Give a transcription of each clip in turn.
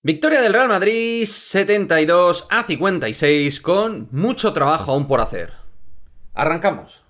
Victoria del Real Madrid 72-56 con mucho trabajo aún por hacer. Arrancamos.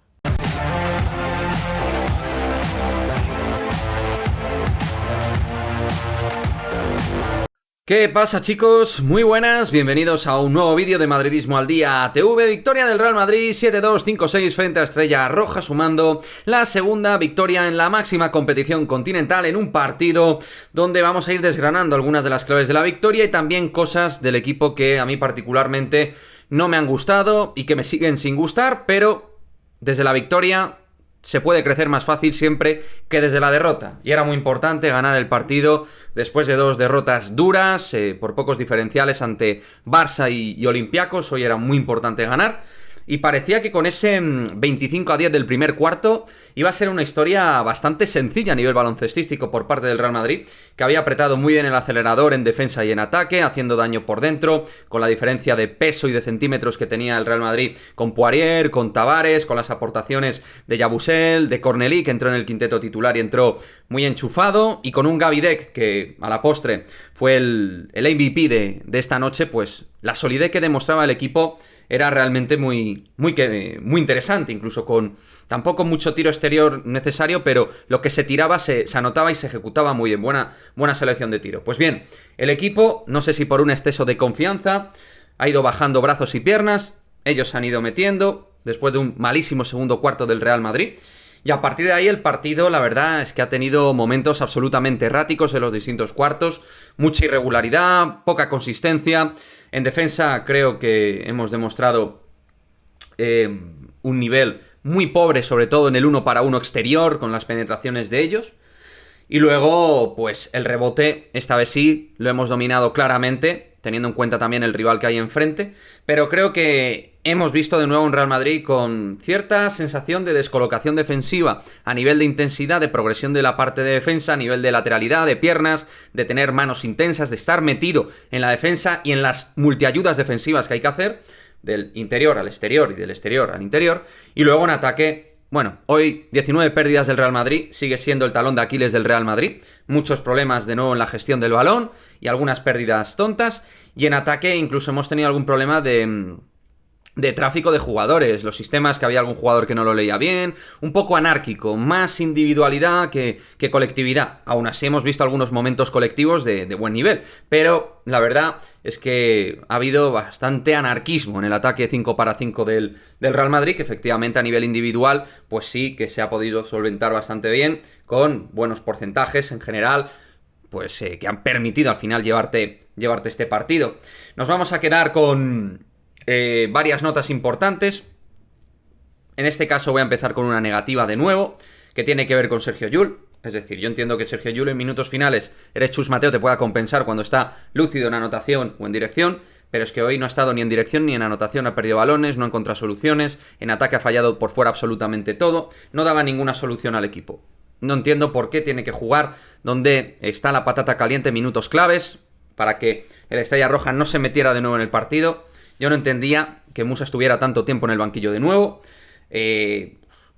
¿Qué pasa, chicos? Muy buenas, bienvenidos a un nuevo vídeo de Madridismo al Día TV. Victoria del Real Madrid 7-2-5-6 frente a Estrella Roja, sumando la segunda victoria en la máxima competición continental en un partido donde vamos a ir desgranando algunas de las claves de la victoria y también cosas del equipo que a mí particularmente no me han gustado y que me siguen sin gustar, pero desde la victoria se puede crecer más fácil siempre que desde la derrota. Y era muy importante ganar el partido después de dos derrotas duras, por pocos diferenciales ante Barça y Olympiacos. Hoy era muy importante ganar. Y parecía que con ese 25-10 del primer cuarto iba a ser una historia bastante sencilla a nivel baloncestístico por parte del Real Madrid, que había apretado muy bien el acelerador en defensa y en ataque, haciendo daño por dentro, con la diferencia de peso y de centímetros que tenía el Real Madrid con Poirier, con Tavares, con las aportaciones de Yabusel, de Cornelí, que entró en el quinteto titular y entró muy enchufado, y con un Gavi Deck, que a la postre fue el MVP de esta noche. Pues la solidez que demostraba el equipo era realmente muy interesante, incluso con tampoco mucho tiro exterior necesario, pero lo que se tiraba se anotaba y se ejecutaba muy bien. Buena selección de tiro. Pues bien, el equipo, no sé si por un exceso de confianza, ha ido bajando brazos y piernas, ellos se han ido metiendo, después de un malísimo segundo cuarto del Real Madrid. Y a partir de ahí el partido, la verdad es que ha tenido momentos absolutamente erráticos en los distintos cuartos, mucha irregularidad, poca consistencia. En defensa creo que hemos demostrado un nivel muy pobre, sobre todo en el 1 para 1 exterior, con las penetraciones de ellos. Y luego, pues el rebote, esta vez sí, lo hemos dominado claramente, teniendo en cuenta también el rival que hay enfrente. Pero creo que hemos visto de nuevo un Real Madrid con cierta sensación de descolocación defensiva a nivel de intensidad, de progresión de la parte de defensa, a nivel de lateralidad, de piernas, de tener manos intensas, de estar metido en la defensa y en las multiayudas defensivas que hay que hacer, del interior al exterior y del exterior al interior. Y luego en ataque, bueno, hoy 19 pérdidas del Real Madrid, sigue siendo el talón de Aquiles del Real Madrid. Muchos problemas de nuevo en la gestión del balón y algunas pérdidas tontas. Y en ataque incluso hemos tenido algún problema de tráfico de jugadores, los sistemas, que había algún jugador que no lo leía bien, un poco anárquico, más individualidad que colectividad. Aún así hemos visto algunos momentos colectivos de buen nivel, pero la verdad es que ha habido bastante anarquismo en el ataque 5 para 5 del Real Madrid, que efectivamente a nivel individual pues sí que se ha podido solventar bastante bien, con buenos porcentajes en general, pues que han permitido al final llevarte este partido. Nos vamos a quedar con varias notas importantes. En este caso voy a empezar con una negativa de nuevo, que tiene que ver con Sergio Llull. Es decir, yo entiendo que Sergio Llull en minutos finales, eres Chus Mateo, te pueda compensar cuando está lúcido en anotación o en dirección, pero es que hoy no ha estado ni en dirección ni en anotación, ha perdido balones, no ha encontrado soluciones, en ataque ha fallado por fuera absolutamente todo, no daba ninguna solución al equipo. No entiendo por qué tiene que jugar donde está la patata caliente en minutos claves, para que el Estrella Roja no se metiera de nuevo en el partido. Yo no entendía que Musa estuviera tanto tiempo en el banquillo de nuevo.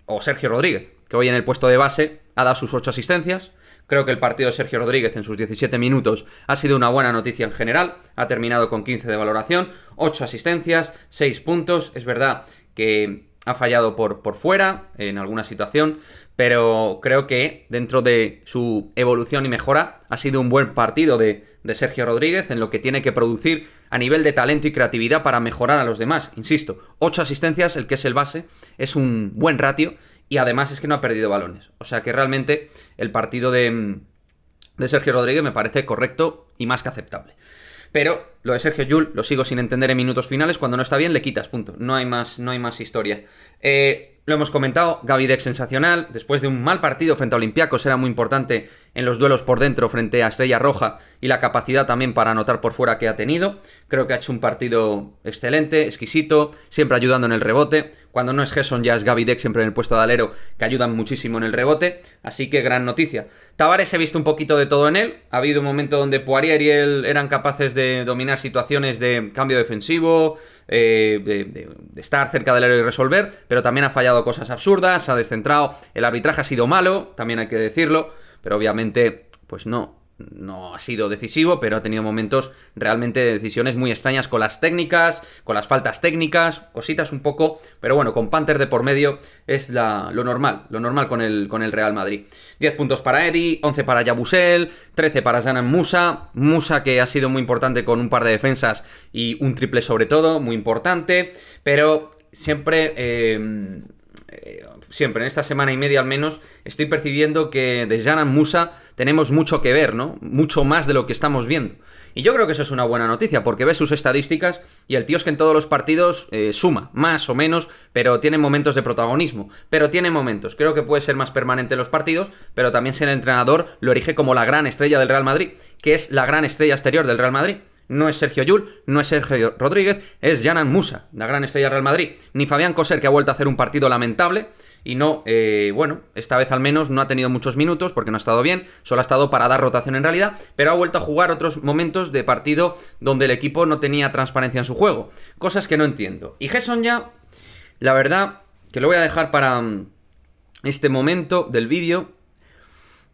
O Sergio Rodríguez, que hoy en el puesto de base ha dado sus 8 asistencias. Creo que el partido de Sergio Rodríguez en sus 17 minutos ha sido una buena noticia en general. Ha terminado con 15 de valoración, 8 asistencias, 6 puntos. Es verdad que ha fallado por fuera en alguna situación, pero creo que dentro de su evolución y mejora ha sido un buen partido de Sergio Rodríguez en lo que tiene que producir a nivel de talento y creatividad para mejorar a los demás. Insisto, 8 asistencias, el que es el base, es un buen ratio y además es que no ha perdido balones. O sea que realmente el partido de Sergio Rodríguez me parece correcto y más que aceptable. Pero lo de Sergio Llull lo sigo sin entender en minutos finales. Cuando no está bien le quitas, punto. No hay más historia. Lo hemos comentado, Gavi Deck sensacional. Después de un mal partido frente a Olympiacos, era muy importante en los duelos por dentro frente a Estrella Roja y la capacidad también para anotar por fuera que ha tenido. Creo que ha hecho un partido excelente, exquisito, siempre ayudando en el rebote. Cuando no es Gerson ya es Gavi Deck siempre en el puesto de alero, que ayudan muchísimo en el rebote. Así que gran noticia. Tavares, he visto un poquito de todo en él. Ha habido un momento donde Poirier y él eran capaces de dominar situaciones de cambio defensivo, de estar cerca del área y resolver, pero también ha fallado cosas absurdas, ha descentrado, el arbitraje ha sido malo, también hay que decirlo, pero obviamente pues no no ha sido decisivo, pero ha tenido momentos realmente de decisiones muy extrañas con las técnicas, con las faltas técnicas, cositas un poco, pero bueno, con Panther de por medio es lo normal con el Real Madrid. 10 puntos para Eddie, 11 para Yabusel, 13 para Dzanan Musa que ha sido muy importante con un par de defensas y un triple sobre todo, muy importante, pero siempre en esta semana y media al menos, estoy percibiendo que de Dzanan Musa tenemos mucho que ver, ¿no? Mucho más de lo que estamos viendo. Y yo creo que eso es una buena noticia, porque ves sus estadísticas y el tío es que en todos los partidos suma, más o menos, pero tiene momentos de protagonismo. Pero tiene momentos. Creo que puede ser más permanente en los partidos, pero también si el entrenador lo erige como la gran estrella del Real Madrid, que es la gran estrella exterior del Real Madrid. No es Sergio Llull, no es Sergio Rodríguez, es Dzanan Musa, la gran estrella del Real Madrid. Ni Fabián Coser, que ha vuelto a hacer un partido lamentable. Y no, esta vez al menos no ha tenido muchos minutos porque no ha estado bien, solo ha estado para dar rotación en realidad, pero ha vuelto a jugar otros momentos de partido donde el equipo no tenía transparencia en su juego. Cosas que no entiendo. Y Gesson ya, la verdad, que lo voy a dejar para este momento del vídeo.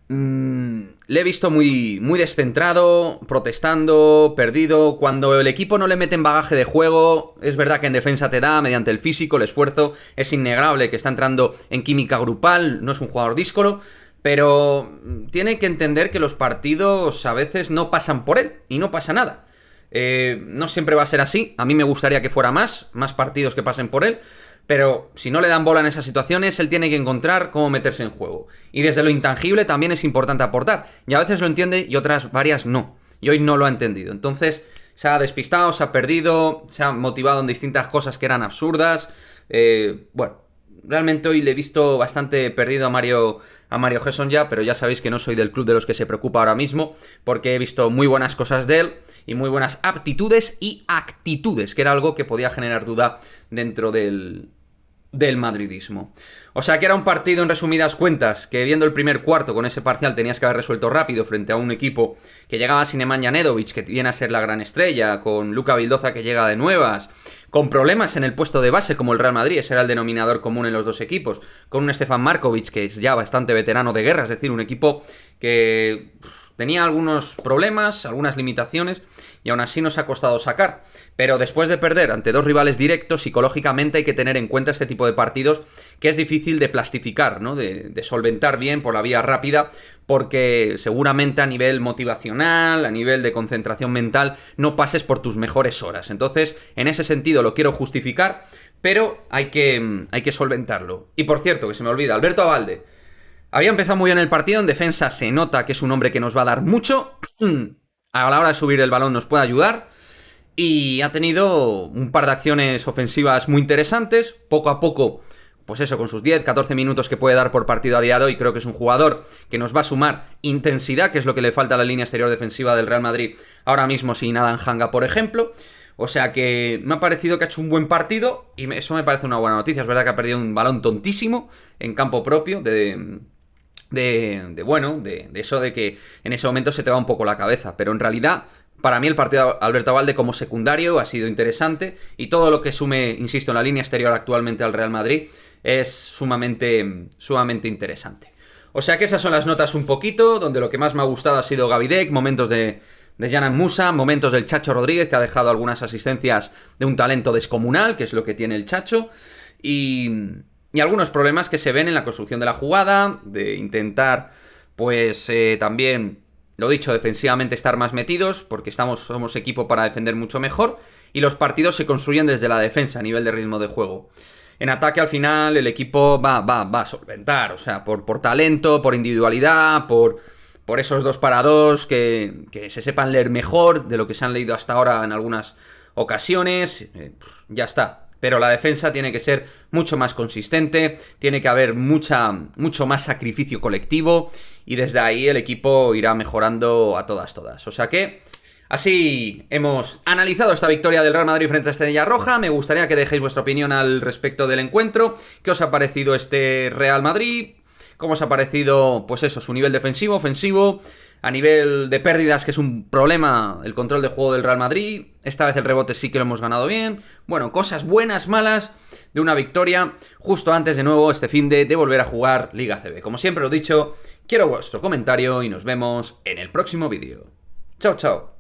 Le he visto muy descentrado, protestando, perdido. Cuando el equipo no le mete en bagaje de juego, es verdad que en defensa te da, mediante el físico, el esfuerzo, es innegable que está entrando en química grupal, no es un jugador díscolo, pero tiene que entender que los partidos a veces no pasan por él, y no pasa nada. No siempre va a ser así, a mí me gustaría que fuera más partidos que pasen por él, pero si no le dan bola en esas situaciones, él tiene que encontrar cómo meterse en juego. Y desde lo intangible también es importante aportar. Y a veces lo entiende y otras varias no. Y hoy no lo ha entendido. Entonces se ha despistado, se ha perdido, se ha motivado en distintas cosas que eran absurdas. Realmente hoy le he visto bastante perdido a Mario Gesson ya, pero ya sabéis que no soy del club de los que se preocupa ahora mismo, porque he visto muy buenas cosas de él y muy buenas aptitudes y actitudes, que era algo que podía generar duda dentro del madridismo. O sea que era un partido, en resumidas cuentas, que viendo el primer cuarto con ese parcial tenías que haber resuelto rápido frente a un equipo que llegaba sin Nemanja Nedovic, que viene a ser la gran estrella, con Luka Vildoza que llega de nuevas, con problemas en el puesto de base como el Real Madrid, ese era el denominador común en los dos equipos, con un Stefan Markovic que es ya bastante veterano de guerra, es decir, un equipo que tenía algunos problemas, algunas limitaciones, y aún así nos ha costado sacar. Pero después de perder ante dos rivales directos, psicológicamente hay que tener en cuenta este tipo de partidos que es difícil de plastificar, ¿no? De solventar bien por la vía rápida, porque seguramente a nivel motivacional, a nivel de concentración mental, no pases por tus mejores horas. Entonces, en ese sentido lo quiero justificar, pero hay que solventarlo. Y por cierto, que se me olvida, Alberto Abalde había empezado muy bien el partido, en defensa se nota que es un hombre que nos va a dar mucho, a la hora de subir el balón nos puede ayudar, y ha tenido un par de acciones ofensivas muy interesantes, poco a poco, pues eso, con sus 10, 14 minutos que puede dar por partido a día de hoy, creo que es un jugador que nos va a sumar intensidad, que es lo que le falta a la línea exterior defensiva del Real Madrid, ahora mismo sin Adam Hanga, por ejemplo. O sea que me ha parecido que ha hecho un buen partido, y eso me parece una buena noticia. Es verdad que ha perdido un balón tontísimo en campo propio, de eso de que en ese momento se te va un poco la cabeza, pero en realidad para mí el partido de Alberto Abalde como secundario ha sido interesante, y todo lo que sume, insisto, en la línea exterior actualmente al Real Madrid es sumamente interesante. O sea que esas son las notas un poquito, donde lo que más me ha gustado ha sido Gavidec, momentos de Dzanan Musa, momentos del Chacho Rodríguez, que ha dejado algunas asistencias de un talento descomunal, que es lo que tiene el Chacho, y algunos problemas que se ven en la construcción de la jugada, de intentar, pues también, lo dicho, defensivamente estar más metidos, porque somos equipo para defender mucho mejor, y los partidos se construyen desde la defensa a nivel de ritmo de juego. En ataque al final el equipo va a solventar, o sea, por talento, por individualidad, por esos 2-2 que se sepan leer mejor de lo que se han leído hasta ahora en algunas ocasiones, ya está. Pero la defensa tiene que ser mucho más consistente, tiene que haber mucho más sacrificio colectivo, y desde ahí el equipo irá mejorando a todas. O sea que así hemos analizado esta victoria del Real Madrid frente a Estrella Roja. Me gustaría que dejéis vuestra opinión al respecto del encuentro. ¿Qué os ha parecido este Real Madrid? ¿Cómo os ha parecido, pues eso, su nivel defensivo, ofensivo? A nivel de pérdidas, que es un problema, el control de juego del Real Madrid. Esta vez el rebote sí que lo hemos ganado bien. Bueno, cosas buenas, malas de una victoria justo antes de nuevo este fin de volver a jugar Liga CB. Como siempre os he dicho, Quiero vuestro comentario y nos vemos en el próximo vídeo. Chao, chao.